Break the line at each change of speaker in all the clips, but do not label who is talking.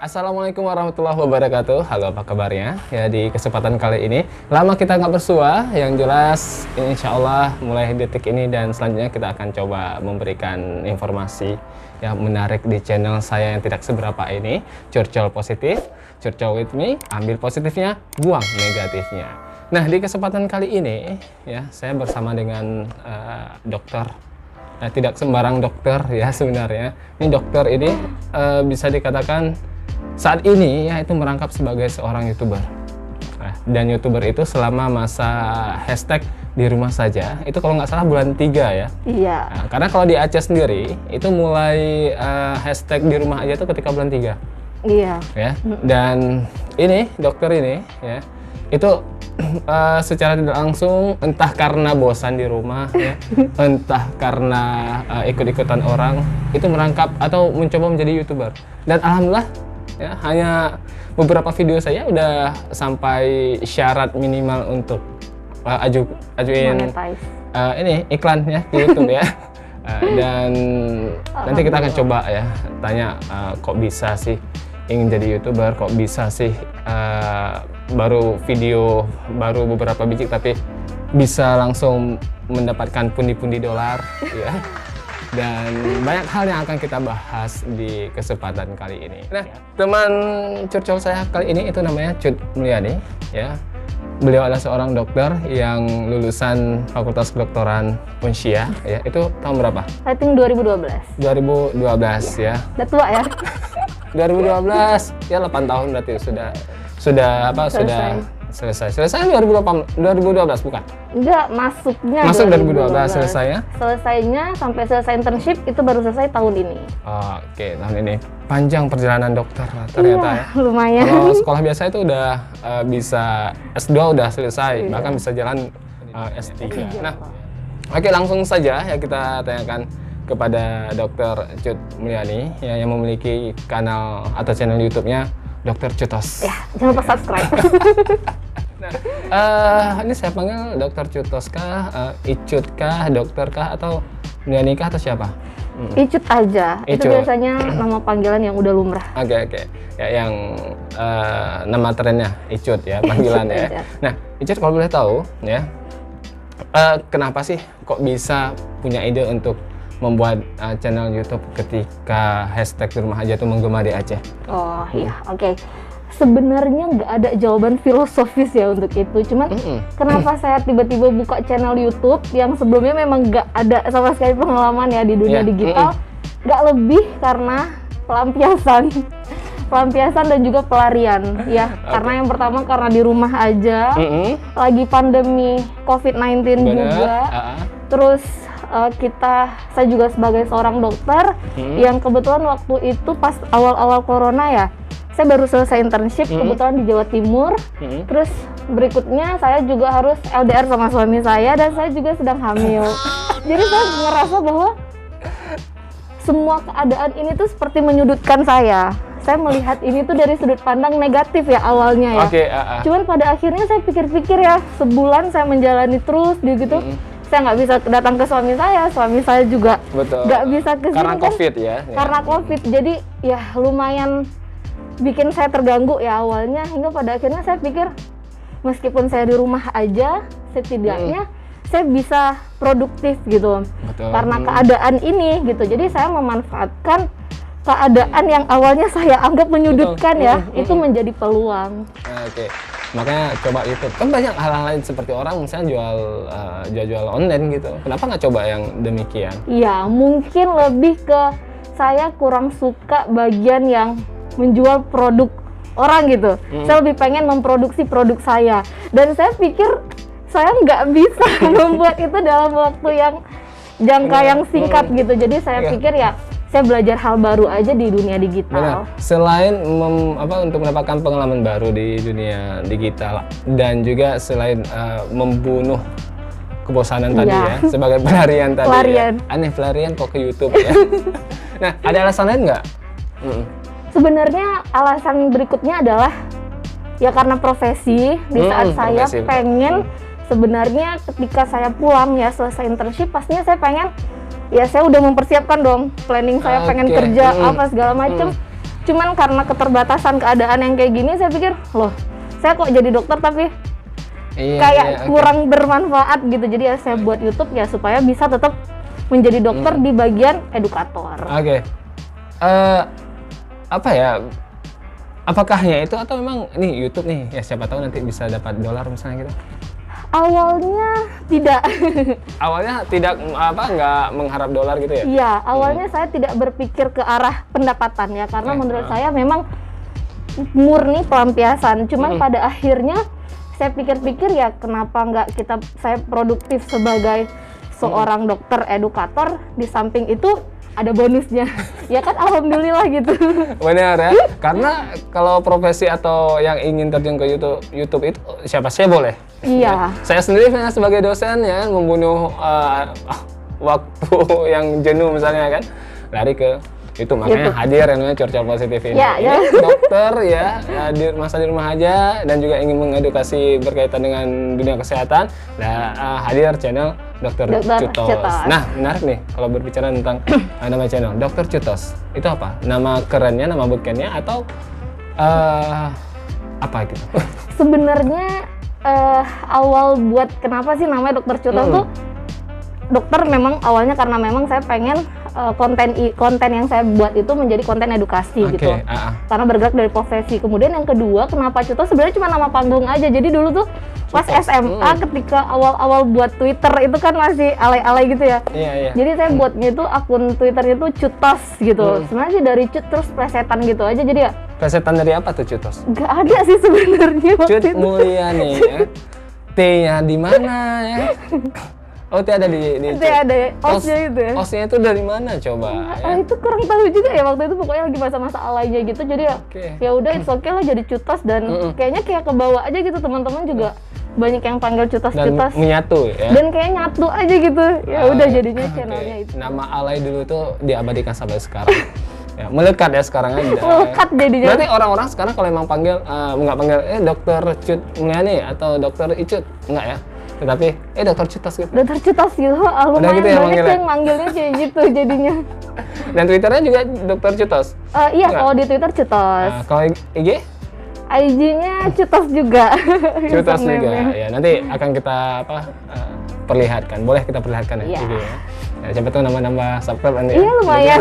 Assalamualaikum warahmatullahi wabarakatuh. Halo, apa kabarnya? Ya, di kesempatan kali ini lama kita nggak bersua. Yang jelas, insya Allah mulai detik ini dan selanjutnya kita akan coba memberikan informasi yang menarik di channel saya yang tidak seberapa ini, Curcol Positif, Curcol with me. Ambil positifnya, buang negatifnya. Nah, di kesempatan kali ini ya saya bersama dengan dokter. Nah, tidak sembarang dokter ya sebenarnya. Ini dokter ini bisa dikatakan saat ini ya itu merangkap sebagai seorang YouTuber. Nah, dan YouTuber itu selama masa hashtag di rumah saja, itu kalau nggak salah bulan 3 ya.
Iya.
Nah, karena kalau di Aceh sendiri itu mulai hashtag di rumah aja itu ketika bulan 3.
Iya.
Ya. Dan ini dokter ini ya itu secara tidak langsung entah karena bosan di rumah ya, entah karena ikut-ikutan orang itu merangkap atau mencoba menjadi YouTuber. Dan alhamdulillah ya hanya beberapa video saya udah sampai syarat minimal untuk ajuin ini iklan ya di YouTube ya. Dan nanti kita akan coba ya tanya kok bisa sih ingin jadi YouTuber, kok bisa sih baru video baru beberapa biji tapi bisa langsung mendapatkan pundi-pundi dolar ya. Dan banyak hal yang akan kita bahas di kesempatan kali ini. Nah, teman curcol saya kali ini itu namanya Cut Mulyani ya. Beliau adalah seorang dokter yang lulusan Fakultas Kedokteran Unsia ya. Itu tahun berapa?
I think 2012.
2012 ya.
Udah tua ya?
2012 ya 8 tahun berarti sudah selesai 2012 bukan?
Enggak, masuknya
Masuk 2012 selesai ya?
Selesainya sampai selesai internship itu baru selesai tahun ini.
Oke, tahun ini panjang perjalanan dokter ternyata
iya,
ya.
Lumayan.
Kalau sekolah biasa itu udah bisa S2 udah selesai,
iya.
bahkan bisa jalan S3. Nah, oke langsung saja ya kita tanyakan kepada Dokter Cut Mulyani ya, yang memiliki kanal atau channel YouTube-nya Dokter Cutos.
Ya, jangan lupa subscribe.
Nah, ini saya panggil Dokter Cutos kah, Icut kah, dokter kah, atau Mulyani kah, atau siapa?
Icut aja. Itu
Icut.
biasanya nama panggilan yang udah lumrah.
Oke. Ya, yang nama trennya Icut ya, panggilan
Icut
ya.
aja.
Nah, Icut kalau boleh tahu ya, kenapa sih kok bisa punya ide untuk membuat channel YouTube ketika hashtag di rumah aja itu menggema di Aceh?
Oh iya, oke. Sebenarnya nggak ada jawaban filosofis ya untuk itu. Cuman kenapa saya tiba-tiba buka channel YouTube yang sebelumnya memang nggak ada sama sekali pengalaman ya di dunia digital? Nggak lebih karena pelampiasan dan juga pelarian ya. Karena yang pertama karena di rumah aja, lagi pandemi COVID-19 juga. Terus saya juga sebagai seorang dokter yang kebetulan waktu itu pas awal-awal corona ya, saya baru selesai internship kebetulan di Jawa Timur. Terus berikutnya saya juga harus LDR sama suami saya dan saya juga sedang hamil. Jadi saya ngerasa bahwa semua keadaan ini tuh seperti menyudutkan saya. Saya melihat ini tuh dari sudut pandang negatif ya awalnya ya. Cuman pada akhirnya saya pikir-pikir ya, sebulan saya menjalani terus gitu. Saya nggak bisa datang ke suami saya juga nggak bisa ke sini
karena
kan,
COVID ya.
Karena COVID, jadi ya lumayan bikin saya terganggu ya awalnya, hingga pada akhirnya saya pikir meskipun saya di rumah aja, setidaknya saya bisa produktif gitu. Karena keadaan ini gitu, jadi saya memanfaatkan keadaan yang awalnya saya anggap menyudutkan itu menjadi peluang.
Oke. Makanya coba YouTube. Kan banyak hal-hal lain seperti orang misalnya jual online gitu. Kenapa nggak coba yang demikian?
Iya, mungkin lebih ke saya kurang suka bagian yang menjual produk orang gitu. Saya lebih pengen memproduksi produk saya. Dan saya pikir saya nggak bisa membuat itu dalam waktu yang jangka yang singkat gitu. Jadi saya pikir ya saya belajar hal baru aja di dunia digital.
Benar. Selain untuk mendapatkan pengalaman baru di dunia digital dan juga selain membunuh kebosanan tadi ya sebagai pelarian tadi. Ya. Aneh pelarian kok ke YouTube ya. Nah, ada alasan lain nggak?
Sebenarnya alasan berikutnya adalah ya karena profesi. Di saat saya pengen sebenarnya ketika saya pulang ya selesai internship pastinya saya pengen ya saya udah mempersiapkan dong planning saya pengen kerja apa segala macem. Cuman karena keterbatasan keadaan yang kayak gini, saya pikir, loh, saya kok jadi dokter tapi kayak kurang bermanfaat gitu. Jadi ya saya buat YouTube ya supaya bisa tetap menjadi dokter di bagian edukator.
Oke. Apa ya? Apakahnya itu atau memang nih YouTube nih ya siapa tahu nanti bisa dapat dolar misalnya gitu?
Awalnya tidak.
Awalnya tidak nggak mengharap dolar gitu ya?
Iya, awalnya saya tidak berpikir ke arah pendapatan ya, karena menurut saya memang murni pelampiasan. Cuman pada akhirnya saya pikir-pikir ya kenapa nggak saya produktif sebagai seorang dokter edukator, di samping itu ada bonusnya. Ya kan alhamdulillah gitu.
Benar ya. Karena kalau profesi atau yang ingin terjun ke YouTube itu siapa sih boleh.
Iya.
Saya sendiri sebagai dosen ya membunuh waktu yang jenuh misalnya kan, lari ke itu makanya hadir yang namanya Curcol Positif ini.
Ya.
Dokter ya masa di rumah aja dan juga ingin mengedukasi berkaitan dengan dunia kesehatan. Hadir channel Dokter Cutos. Nah, menarik nih kalau berbicara tentang nama channel Dokter Cutos. Itu apa? Nama kerennya, nama bekennya atau apa gitu?
Sebenarnya awal buat kenapa sih namanya Dokter Cutos tuh, dokter memang awalnya karena memang saya pengen konten yang saya buat itu menjadi konten edukasi gitu. Karena bergerak dari profesi. Kemudian yang kedua, kenapa Cutos sebenarnya cuma nama panggung aja. Jadi dulu tuh pas SMA ketika awal-awal buat Twitter itu kan masih alay-alay gitu ya.
Iya.
Jadi saya buatnya itu akun Twitternya itu Cutos gitu. Sebenarnya sih dari cut terus plesetan gitu aja. Jadi ya
plesetan dari apa tuh Cutos?
Gak ada sih sebenarnya.
Cut mulia nih ya. T-nya di mana ya? Oh, T ada di
ada osnya itu ya.
Osnya itu dari mana coba?
Itu kurang tahu juga ya, waktu itu pokoknya lagi masa-masa alaynya gitu. Jadi ya udah it's okay lah jadi Cutos dan kayaknya kayak kebawa aja gitu, teman-teman juga banyak yang panggil Cutos.
Dan menyatu ya.
Dan kayak nyatu aja gitu. Ya udah jadinya channelnya itu.
Nama alay dulu tuh diabadikan sampai sekarang. Ya, melekat ya sekarang aja.
Melekat jadinya.
Berarti orang-orang sekarang kalau emang panggil nggak panggil Dokter Cut Mulyani atau Dokter Icut, enggak ya? Tetapi Dokter Cutos gitu.
Dokter Cutos gitu. Lumayan
gitu ya
banyak yang manggilnya kayak gitu jadinya.
Dan Twitternya juga Dokter Cutos?
Iya, kalau di Twitter Cutos.
Kalau IG?
IG-nya Cutos juga.
Cutos juga. Ya, nanti akan kita perlihatkan. Boleh kita perlihatkan ya IG ya. Ya, siapa tahu nambah subscribe nanti.
Iya, lumayan.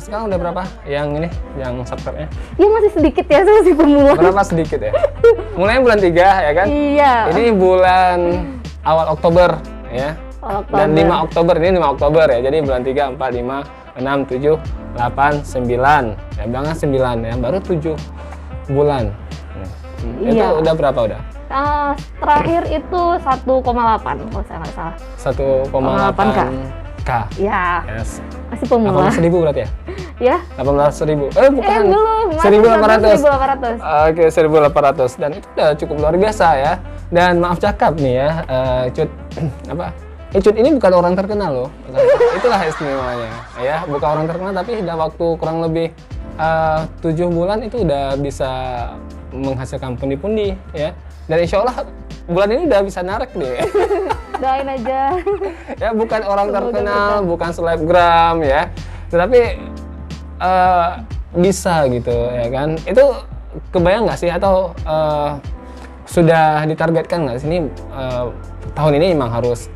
Sekarang udah berapa yang subscribe-nya?
Iya, masih sedikit ya, saya masih pemula.
Berapa sedikit ya? Mulai bulan 3 ya kan?
Iya.
Ini bulan awal Oktober ya. Dan 5 Oktober, ini 5 Oktober ya. Jadi bulan 3, 4, 5, 6, 7, 8, 9. Ya bilangnya 9 ya, baru 7 bulan.
Iya.
Itu udah berapa udah?
Terakhir itu 1,8 kalau saya nggak salah.
1,8 K.
Ya.
Yes.
Masih pemula.
18.000 berarti ya?
Ya.
18.000. Bukan.
Belum.
1.800. Oke, 1.800. Dan itu udah cukup luar biasa ya. Dan maaf cakap nih ya, Cut Cut ini bukan orang terkenal loh. Itulah istimewanya ya, bukan orang terkenal tapi dalam waktu kurang lebih 7 bulan itu udah bisa menghasilkan pundi-pundi ya. Dan insya Allah bulan ini udah bisa narik deh.
Doain aja.
Ya bukan orang terkenal, bukan selebgram ya, tetapi bisa gitu ya kan. Itu kebayang nggak sih atau sudah ditargetkan nggak sih ini tahun ini memang harus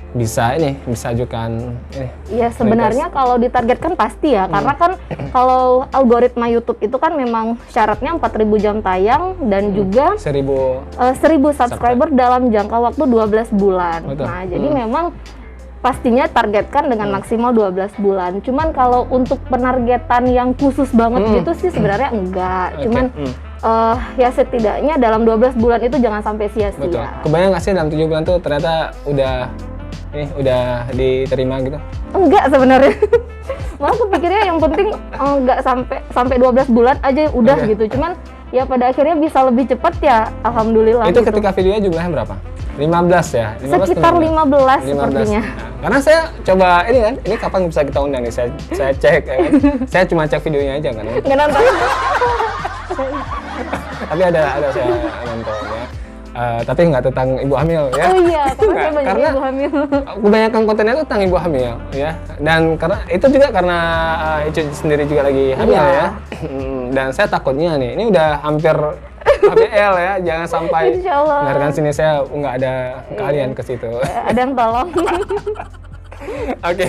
bisa ajukan ini?
Iya, sebenarnya kalau ditargetkan pasti ya, karena kan kalau algoritma YouTube itu kan memang syaratnya 4.000 jam tayang dan juga 1.000 subscriber dalam jangka waktu 12 bulan.
Betul.
Nah, jadi memang pastinya targetkan dengan maksimal 12 bulan. Cuman kalau untuk penargetan yang khusus banget gitu sih sebenarnya enggak. Cuman ya setidaknya dalam 12 bulan itu jangan sampai sia-sia.
Betul. Kebayang nggak sih dalam 7 bulan tuh ternyata udah diterima gitu?
Enggak sebenarnya. Malah kepikirnya yang penting enggak sampai 12 bulan aja udah gitu. Cuman ya pada akhirnya bisa lebih cepat ya, alhamdulillah.
Itu
gitu.
ketika videonya jumlahnya berapa? 15 ya? 15
sekitar 15 sepertinya.
Nah, karena saya coba ini kapan bisa kita undang nih? Saya cek ya kan? Saya cuma cek videonya aja kan.
Nggak nonton.
Tapi ada saya nonton ya. Tapi nggak tentang ibu hamil ya.
Oh iya, karena saya banyak
Karena
ibu hamil.
kebanyakan kontennya itu tentang ibu hamil ya. Dan karena itu juga karena Icu sendiri juga lagi hamil
Iya.
ya. Dan saya takutnya nih, ini udah hampir HBL ya, jangan sampai
Insya Allah.
dengarkan sini saya nggak ada keahlian ke situ.
Ada yang tolong.
Oke,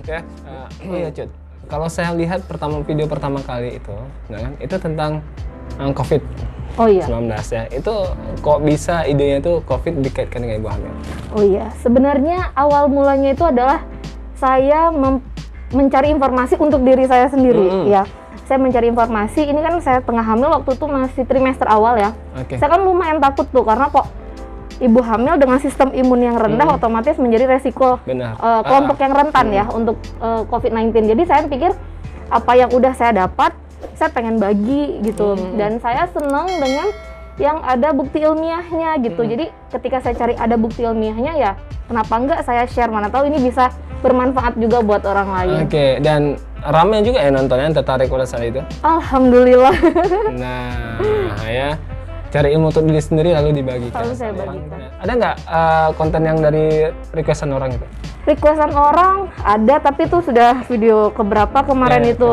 ya. Oh iya, Cut. Kalau saya lihat video pertama kali itu, nah kan, itu tentang COVID.
Oh iya.
19 ya. Itu kok bisa idenya tuh COVID dikaitkan dengan ibu hamil?
Oh iya, sebenarnya awal mulanya itu adalah saya mencari informasi untuk diri saya sendiri ya. Saya mencari informasi, ini kan saya tengah hamil waktu itu masih trimester awal ya.
Oke.
Saya kan lumayan takut tuh karena kok ibu hamil dengan sistem imun yang rendah otomatis menjadi resiko
Benar.
kelompok yang rentan ya untuk COVID-19. Jadi saya pikir apa yang udah saya dapat, saya pengen bagi gitu. Dan saya senang dengan yang ada bukti ilmiahnya gitu. Jadi ketika saya cari ada bukti ilmiahnya ya kenapa enggak saya share, mana tahu ini bisa bermanfaat juga buat orang lain.
Oke, dan ramai juga ya nontonnya yang tertarik pada saat itu.
Alhamdulillah.
Nah, ya cari ilmu untuk diri sendiri lalu dibagi.
Selalu saya bagikan.
Ada nggak konten yang dari requestan orang itu?
Requestan orang ada, tapi itu sudah video keberapa kemarin
Ya,
itu.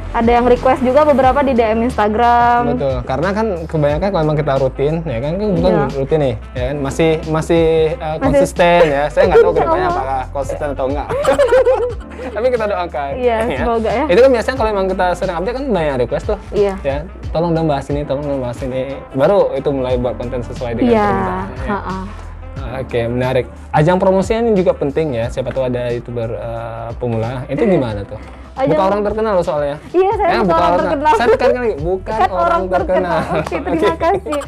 Ada yang request juga beberapa di DM Instagram.
Betul, karena kan kebanyakan kalau memang kita rutin, ya kan bukan rutin nih, ya kan masih konsisten ya. Saya nggak tahu kedepannya apakah konsisten atau enggak. Tapi kita doakan.
Iya,
ya.
semoga ya.
Itu kan biasanya kalau memang kita sering update kan banyak request tuh.
Iya.
Ya, tolong dong bahas ini, tolong dong bahas ini. Baru itu mulai buat konten sesuai dengan
Iya.
permintaan. Ya. Oke, menarik. Ajang promosinya ini juga penting ya. Siapa tahu ada YouTuber pemula. Itu gimana tuh? Bukan orang terkenal loh soalnya.
Iya, saya bukan orang terkenal.
Saya tekankan lagi, bukan orang terkenal.
Oke, terima kasih.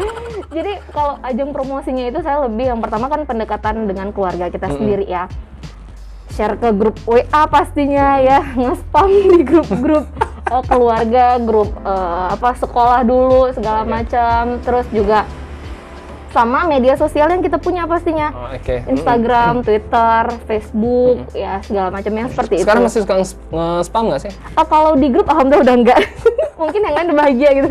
Jadi kalau ajang promosinya itu saya lebih yang pertama kan pendekatan dengan keluarga kita sendiri ya. Share ke grup WA pastinya ya, nge-spam di grup-grup keluarga, grup sekolah dulu segala macam. Terus juga sama media sosial yang kita punya pastinya. Instagram, Twitter, Facebook, ya segala macam yang seperti
Sekarang
itu.
masih suka nge-spam nggak sih?
Kalau di grup alhamdulillah udah enggak. Mungkin yang lain udah bahagia gitu.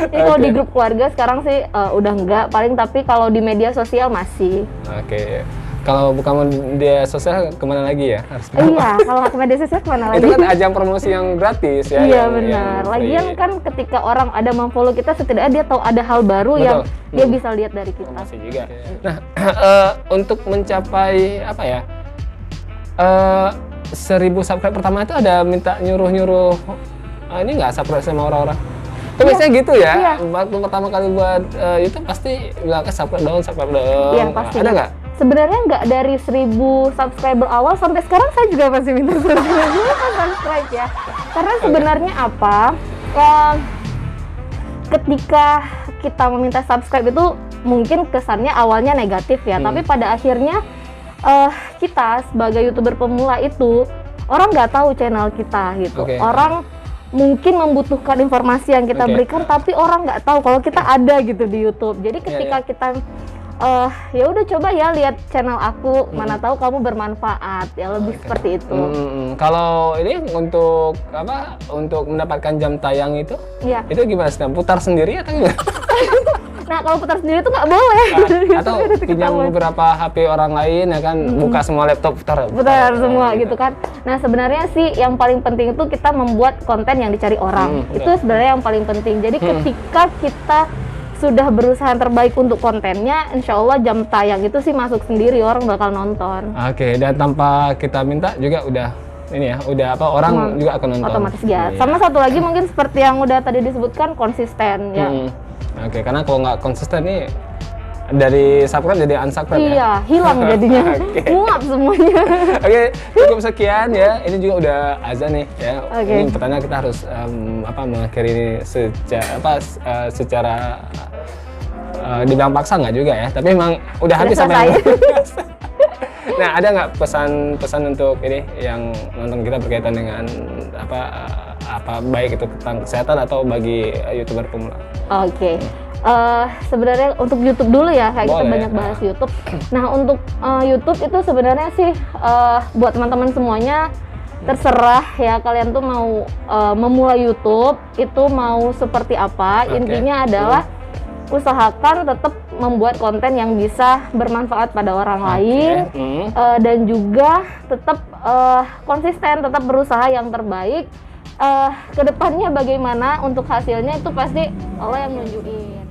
Jadi kalau di grup keluarga sekarang sih udah enggak, paling tapi kalau di media sosial masih.
Oke. Kalau bukan media sosial kemana lagi ya?
Iya, kalau nggak ke media sosial kemana lagi?
Itu kan ajang promosi yang gratis ya.
Iya benar. Lagian kan ketika orang ada memfollow kita, setidaknya dia taw ada hal baru yang dia bisa lihat dari kita.
Promosi juga. Nah, untuk mencapai apa ya? 1000 subscribe pertama itu ada minta nyuruh ini nggak subscribe sama orang-orang? Itu biasanya gitu ya.
Iya.
Waktu pertama kali buat YouTube pasti bilang subscribe dong.
Iya pasti.
Ada nggak?
Sebenarnya nggak dari 1000 subscriber awal sampai sekarang saya juga masih minta subscribe ya. Karena sebenarnya apa? Ketika kita meminta subscribe itu mungkin kesannya awalnya negatif ya, tapi pada akhirnya kita sebagai YouTuber pemula itu orang nggak tahu channel kita gitu. Orang mungkin membutuhkan informasi yang kita berikan, tapi orang nggak tahu kalau kita ada gitu di YouTube. Jadi ketika kita ya udah coba ya lihat channel aku, mana tahu kamu bermanfaat ya, lebih seperti itu.
Kalau ini untuk apa? Untuk mendapatkan jam tayang itu gimana sih? Putar sendiri atau gimana?
Nah kalau putar sendiri itu nggak boleh.
Atau pinjam beberapa HP orang lain ya kan, buka semua laptop putar
semua gitu kan. Nah sebenarnya sih yang paling penting itu kita membuat konten yang dicari orang. Itu sebenarnya yang paling penting. Jadi ketika kita sudah berusaha yang terbaik untuk kontennya, insya Allah jam tayang itu sih masuk sendiri, orang bakal nonton.
Oke, dan tanpa kita minta juga udah ini ya, udah apa orang juga akan nonton.
Otomatis ya. Sama satu lagi mungkin seperti yang udah tadi disebutkan, konsisten ya.
Oke, karena kalau nggak konsisten nih dari subscribe jadi unsubscribe
ya? Iya, hilang jadinya. Muap semuanya.
Oke, cukup sekian ya. Ini juga udah azan nih ya. Ini pertanyaan kita harus mengakhiri ini secara dibilang paksa nggak juga ya. Tapi emang udah habis sampai. Nah, ada nggak pesan-pesan untuk ini yang nonton kita berkaitan dengan apa baik itu tentang kesehatan atau bagi YouTuber pemula?
Oke. Sebenarnya untuk YouTube dulu ya, kayak kita banyak bahas YouTube. Nah untuk YouTube itu sebenarnya sih buat teman-teman semuanya terserah ya, kalian tuh mau memulai YouTube itu mau seperti apa. Intinya adalah usahakan tetap membuat konten yang bisa bermanfaat pada orang lain, dan juga tetap konsisten, tetap berusaha yang terbaik. Kedepannya bagaimana untuk hasilnya itu pasti Allah yang nunjukin.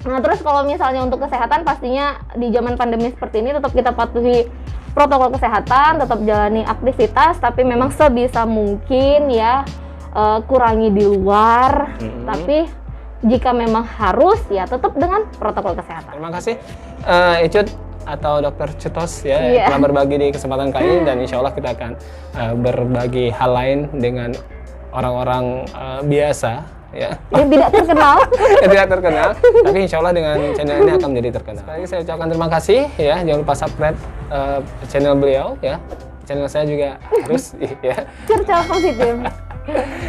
Nah, terus kalau misalnya untuk kesehatan, pastinya di zaman pandemi seperti ini tetap kita patuhi protokol kesehatan, tetap jalani aktivitas, tapi memang sebisa mungkin ya kurangi di luar. Tapi jika memang harus ya tetap dengan protokol kesehatan.
Terima kasih Icut atau Dokter Cetos ya telah berbagi di kesempatan kali ini, dan insya Allah kita akan berbagi hal lain dengan orang-orang biasa. Ya.
Yang tidak terkenal.
Yang tidak terkenal, tapi insya Allah dengan channel ini akan menjadi terkenal. Sekali lagi saya ucapkan terima kasih ya, jangan lupa subscribe channel beliau ya, channel saya juga harus ya.
Cerca positif.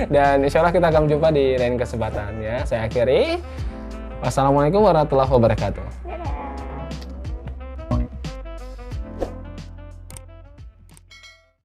Dan insya Allah kita akan berjumpa di lain kesempatan ya. Saya akhiri. Wassalamualaikum warahmatullahi wabarakatuh.